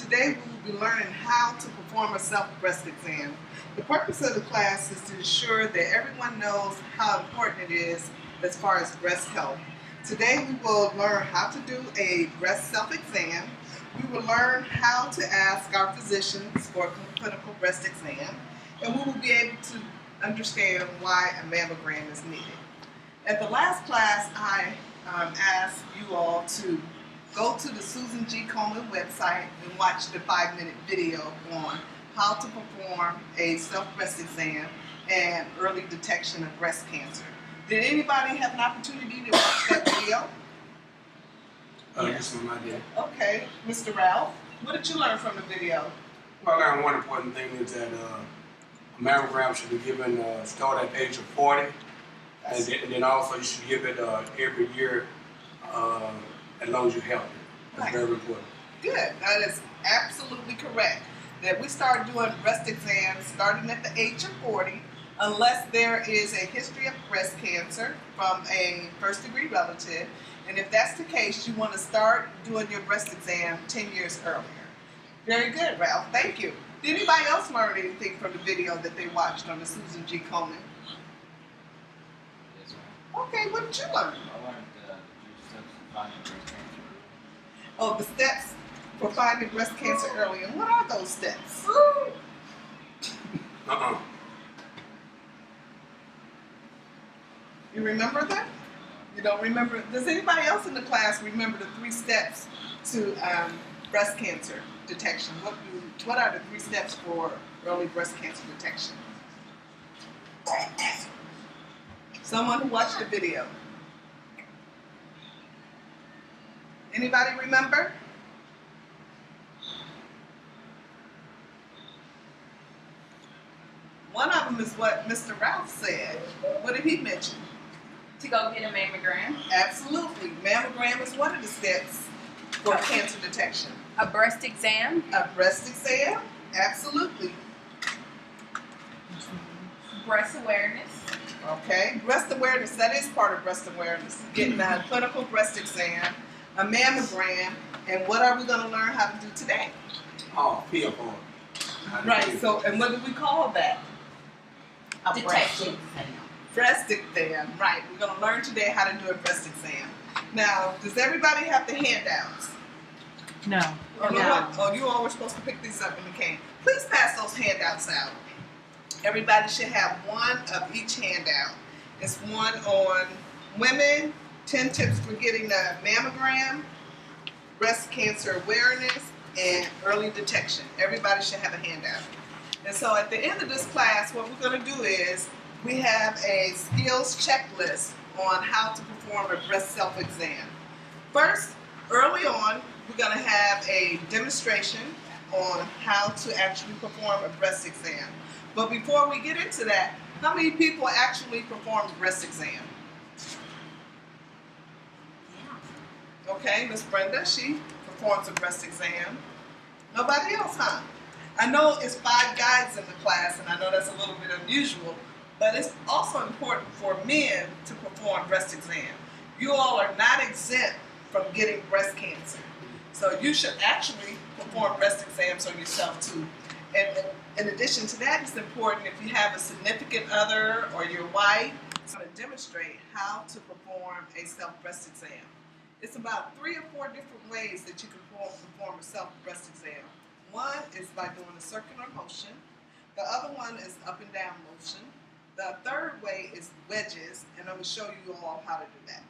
Today we will be learning how to perform a self-breast exam. The purpose of the class is to ensure that everyone knows how important it is as far as breast health. Today we will learn how to do a breast self-exam. We will learn how to ask our physicians for a clinical breast exam, and we will be able to understand why a mammogram is needed. At the last class, I asked you all to go to the Susan G. Komen website and watch the 5-minute video on how to perform a self-breast exam and early detection of breast cancer. Did anybody have an opportunity to watch that video? Yes, ma'am, I did. Okay, Mr. Ralph, what did you learn from the video? Well, I learned one important thing is that a mammogram should be given start at the age of 40, and then also you should give it every year as long as you're healthy. That's very important. Good. That is absolutely correct. That we start doing breast exams starting at the age of 40, unless there is a history of breast cancer from a first-degree relative. And if that's the case, you want to start doing your breast exam 10 years earlier. Very good, Ralph. Thank you. Did anybody else learn anything from the video that they watched on the Susan G. Komen? Yes, ma'am. Okay, what did you learn? I learned the 3 steps to finding breast cancer. Oh, the steps for finding breast cancer early. And what are those steps? You remember them? You don't remember? Does anybody else in the class remember the 3 steps to breast cancer detection? What are the 3 steps for early breast cancer detection? Someone who watched the video. Anybody remember? One of them is what Mr. Ralph said. What did he mention? To go get a mammogram. Absolutely. Mammogram is one of the steps for cancer detection. A breast exam. A breast exam? Absolutely. Breast awareness. Okay. Breast awareness, that is part of breast awareness. Getting a clinical breast exam, a mammogram, and what are we going to learn how to do today? Oh, feel for it. Right. So, and what do we call that? A breast exam. Breast exam, right. We're going to learn today how to do a breast exam. Now, does everybody have the handouts? No. Oh, you all were supposed to pick these up when you came. Please pass those handouts out. Everybody should have one of each handout. It's one on women, 10 tips for getting a mammogram, breast cancer awareness, and early detection. Everybody should have a handout. And so at the end of this class, what we're going to do is we have a skills checklist on how to perform a breast self-exam. First, early on, we're going to have a demonstration on how to actually perform a breast exam. But before we get into that, how many people actually perform a breast exam? Okay, Miss Brenda, she performs a breast exam. Nobody else, huh? I know it's 5 guys in the class, and I know that's a little bit unusual, but it's also important for men to perform breast exam. You all are not exempt from getting breast cancer. So you should actually perform breast exams on yourself too. And in addition to that, it's important if you have a significant other or your wife, it's going to demonstrate how to perform a self-breast exam. It's about 3 or 4 different ways that you can perform a self-breast exam. One is by doing a circular motion. The other one is up and down motion. The third way is wedges, and I'm going to show you all how to do that.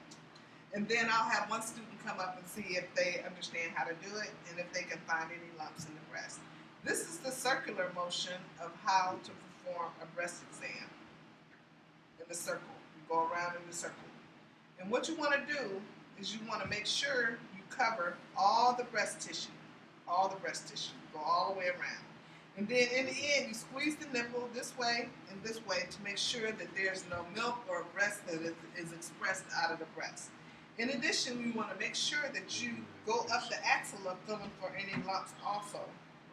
And then I'll have one student come up and see if they understand how to do it and if they can find any lumps in the breast. This is the circular motion of how to perform a breast exam. In the circle. You go around in the circle. And what you want to do is you want to make sure you cover all the breast tissue. All the breast tissue. Go all the way around. And then in the end, you squeeze the nipple this way and this way to make sure that there's no milk or breast that is expressed out of the breast. In addition, you want to make sure that you go up the axilla feeling for any lumps also,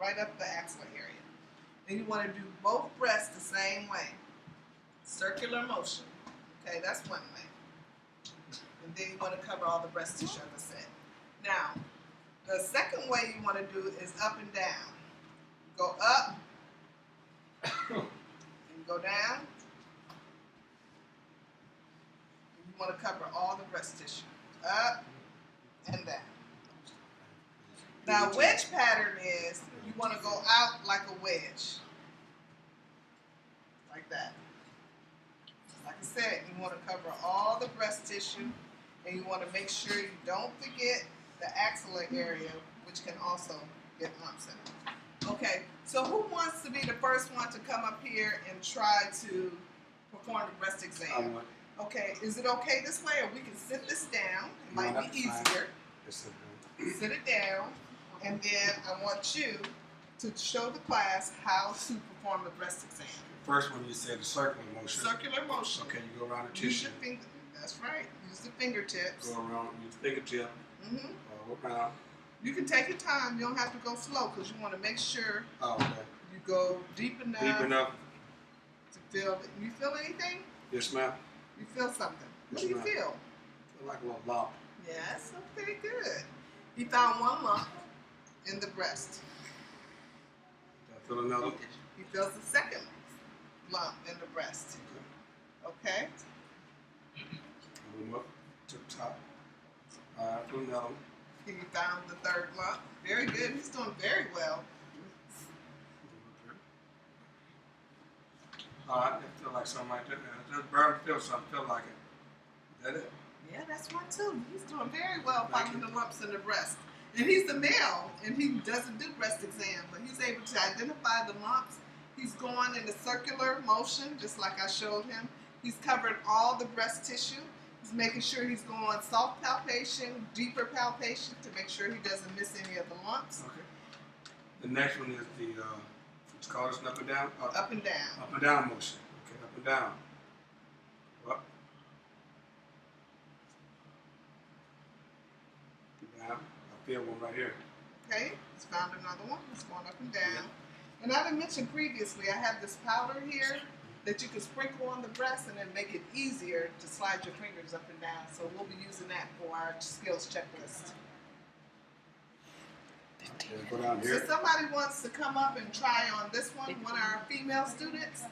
right up the axilla area. Then you want to do both breasts the same way. Circular motion. Okay, that's one way. And then you want to cover all the breast tissue, as I said. Now, The second way you want to do is up and down. Go up and go down. And you want to cover all the breast tissue. Up and down. Now, wedge pattern is you want to go out like a wedge. Like that. Like I said, you want to cover all the breast tissue, and you want to make sure you don't forget the axilla area, which can also get lumps in it. Okay, so who wants to be the first one to come up here and try to perform the breast exam? Okay, is it okay this way, or we can sit this down? It might be easier. Sit it down, and then I want you to show the class how to perform the breast exam. First one you said the circular motion. Circular motion. Okay, you go around the Use tissue. your finger. That's right. Use the fingertips. Go around, use the fingertip. Go around. You can take your time. You don't have to go slow because you want to make sure Okay. you go deep enough. Deep enough. To feel. You feel anything? Yes, ma'am. You feel something. What Yes, do you ma'am. feel? Feel like a little lump. Yes. Okay. Good. He found one lump in the breast. I feel another. He feels the second lump in the breast. Okay. Move up to the top. All right, feel another one. He found the third lump. Very good. He's doing very well. All right, I feel like something like that. Just barely feel something. Feel like it. Is that it? Yeah, that's one too. He's doing very well finding the lumps in the breast. And he's the male, and he doesn't do breast exam, but he's able to identify the lumps. He's going in a circular motion, just like I showed him. He's covered all the breast tissue. He's making sure he's going soft palpation, deeper palpation to make sure he doesn't miss any of the lumps. Okay. The next one is the, it's called an up and down? Up and down. Up and down motion. Okay, up and down. Up. Down. I feel one right here. Okay, he's found another one. He's going up and down. And I didn't mention previously, I have this powder here that you can sprinkle on the breast and then make it easier to slide your fingers up and down. So we'll be using that for our skills checklist. Okay, go down here. So somebody wants to come up and try on this one of our female students.